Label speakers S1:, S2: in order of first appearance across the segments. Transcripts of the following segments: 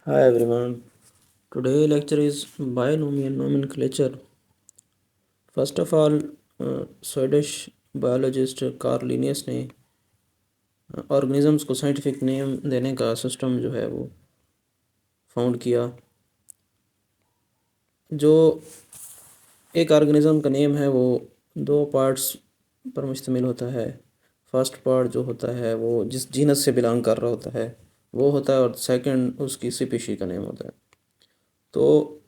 S1: Hi everyone. Today lecture is binomial nomenclature. First of all, Swedish biologist Karl Linnaeus ने organisms को scientific name देने का system जो है वो फाउंड किया। जो एक ऑर्गेनिज्म का नेम है वो दो पार्ट्स पर मुश्तमिल होता है। फर्स्ट पार्ट जो होता है वो जिस जीनस से बिलोंग कर रहा होता है वो होता है, और सेकंड उसकी स्पीशी का नेम होता है। तो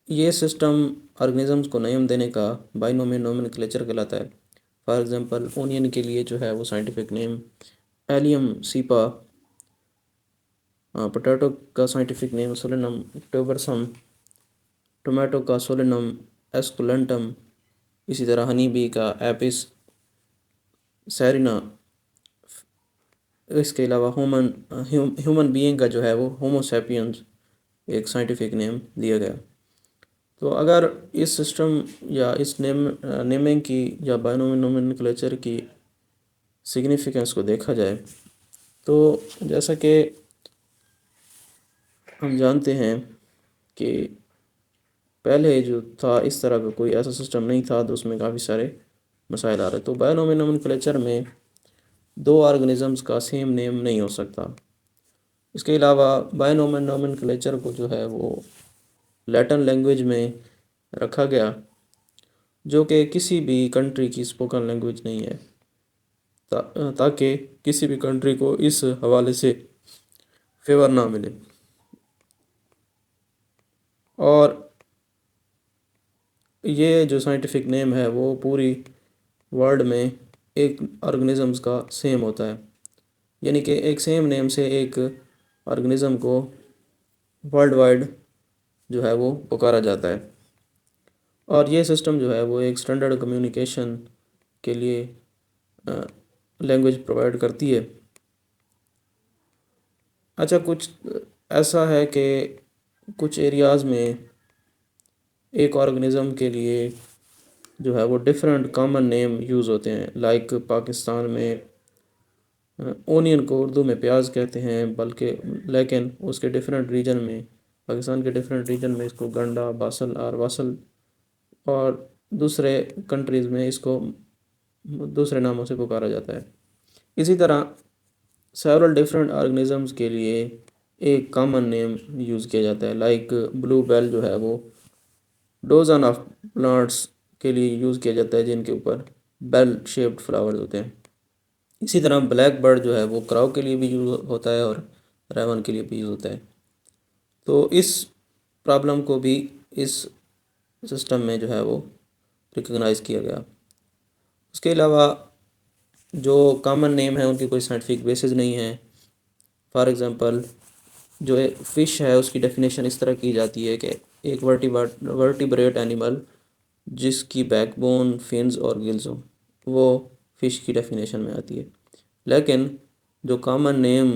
S1: ये सिस्टम ऑर्गेनिजम्स को नेम देने का बाइनोमियल नोमेनक्लेचर कहलाता है। फॉर एग्जांपल ओनियन के लिए जो है वो scientific name allium cepa, potato का scientific name solanum tuberosum, tomato का सोलेनम एस्कुलेंटम, इसी तरह हनी बी का एपिस सैरिना। इसके अलावा ह्यूमन बीइंग का जो है वो होमो सैपियंस एक साइंटिफिक नेम दिया गया। तो अगर इस सिस्टम या इस नेमिंग की या बाइनोमियल नोमेनक्लेचर की सिग्निफिकेंस को देखा जाए तो जैसा कि हम जानते हैं कि पहले जो था इस तरह का कोई ऐसा सिस्टम नहीं था, तो उसमें काफ़ी सारे मसाइल आ रहे। तो बाइनोमियल नोमेनक्लेचर में दो ऑर्गेनिजम्स का सेम नेम नहीं हो सकता। इसके अलावा बाइनोमियल नोमेनक्लेचर को जो है वो लैटिन लैंग्वेज में रखा गया, जो कि किसी भी कंट्री की स्पोकन लैंग्वेज नहीं है, ताकि किसी भी कंट्री को इस हवाले से फेवर ना मिले। और ये जो साइंटिफिक नेम है वो पूरी वर्ल्ड में एक ऑर्गेनिजम्स का सेम होता है, यानी कि एक सेम नेम से एक ऑर्गेनिज्म को वर्ल्ड वाइड जो है वो पुकारा जाता है। और ये सिस्टम जो है वो एक स्टैंडर्ड कम्युनिकेशन के लिए लैंग्वेज प्रोवाइड करती है। अच्छा, कुछ ऐसा है कि कुछ एरियाज़ में एक ऑर्गेनिज़म के लिए जो है वो डिफरेंट कॉमन नेम यूज़ होते हैं। लाइक पाकिस्तान में ओनियन को उर्दू में प्याज कहते हैं, बल्कि लेकिन उसके डिफरेंट रीजन में, पाकिस्तान के डिफरेंट रीजन में इसको गंडा, बासल और वासल, और दूसरे कंट्रीज़ में इसको दूसरे नामों से पुकारा जाता है। इसी तरह सेवरल डिफरेंट ऑर्गेनिजम्स के लिए एक कॉमन नेम यूज़ किया जाता है। लाइक ब्लू बेल जो है वो डोजन ऑफ प्लांट्स के लिए यूज़ किया जाता है जिनके ऊपर बेल शेप्ड फ्लावर्स होते हैं। इसी तरह ब्लैक बर्ड जो है वो क्राउ के लिए भी यूज़ होता है और रेवन के लिए भी यूज़ होता है। तो इस प्रॉब्लम को भी इस सिस्टम में जो है वो रिकग्नाइज़ किया गया। उसके अलावा जो कॉमन नेम है उनकी कोई साइंटिफिक बेसिस नहीं है। फॉर एग्ज़ाम्पल जो फ़िश है उसकी डेफिनेशन इस तरह की जाती है कि एक वर्टिब्रेट एनिमल जिसकी बैकबोन, फिन्स और गिल्स हो, वो फ़िश की डेफिनेशन में आती है। लेकिन जो कॉमन नेम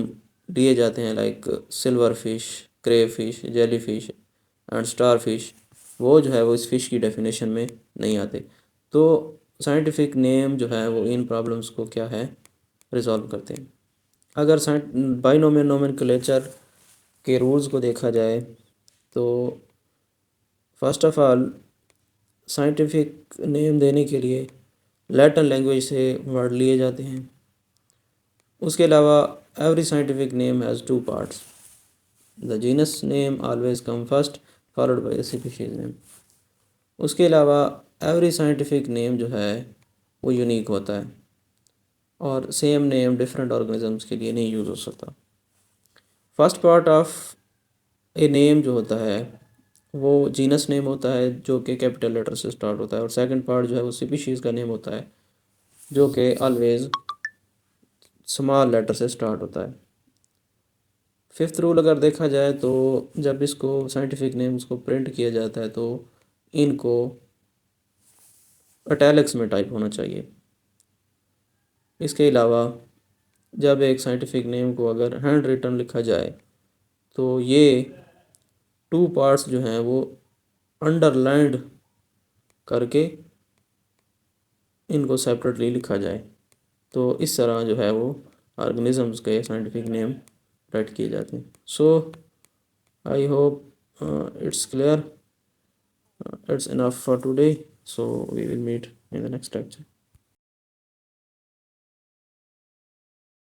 S1: दिए जाते हैं like silver fish, cray fish, jelly fish and star fish, वो जो है वो इस फ़िश की डेफिनेशन में नहीं आते। तो साइंटिफिक नेम जो है वो इन प्रॉब्लम्स को क्या है, रिजॉल्व करते हैं। अगर बाइनोमियल नोमेनक्लेचर के रूल्स को देखा जाए तो first of all scientific name देने के लिए लैटिन लैंग्वेज से वर्ड लिए जाते हैं। उसके अलावा every scientific name has two parts, the genus name always come first followed by the species name. उसके अलावा एवरी साइंटिफिक नेम जो है वो यूनिक होता है और सेम नेम डिफरेंट ऑर्गेनिजम्स के लिए नहीं यूज़ हो सकता। First part of a name जो होता है वो जीनस नेम होता है जो कि कैपिटल लेटर से स्टार्ट होता है, और सेकंड पार्ट जो है वो स्पीशीज़ का नेम होता है जो कि ऑलवेज स्मॉल लेटर से स्टार्ट होता है। फिफ्थ रूल अगर देखा जाए तो जब इसको साइंटिफिक नेम्स को प्रिंट किया जाता है तो इनको इटैलिक्स में टाइप होना चाहिए। इसके अलावा जब एक साइंटिफिक नेम को अगर हैंड रिटन लिखा जाए तो ये टू पार्ट्स जो हैं वो अंडरलाइंड करके इनको सेपरेटली लिखा जाए। तो इस तरह जो है वो ऑर्गेनिजम्स के साइंटिफिक नेम राइट किए जाते हैं। सो I hope it's clear. It's enough for today. So we will meet in the next lecture.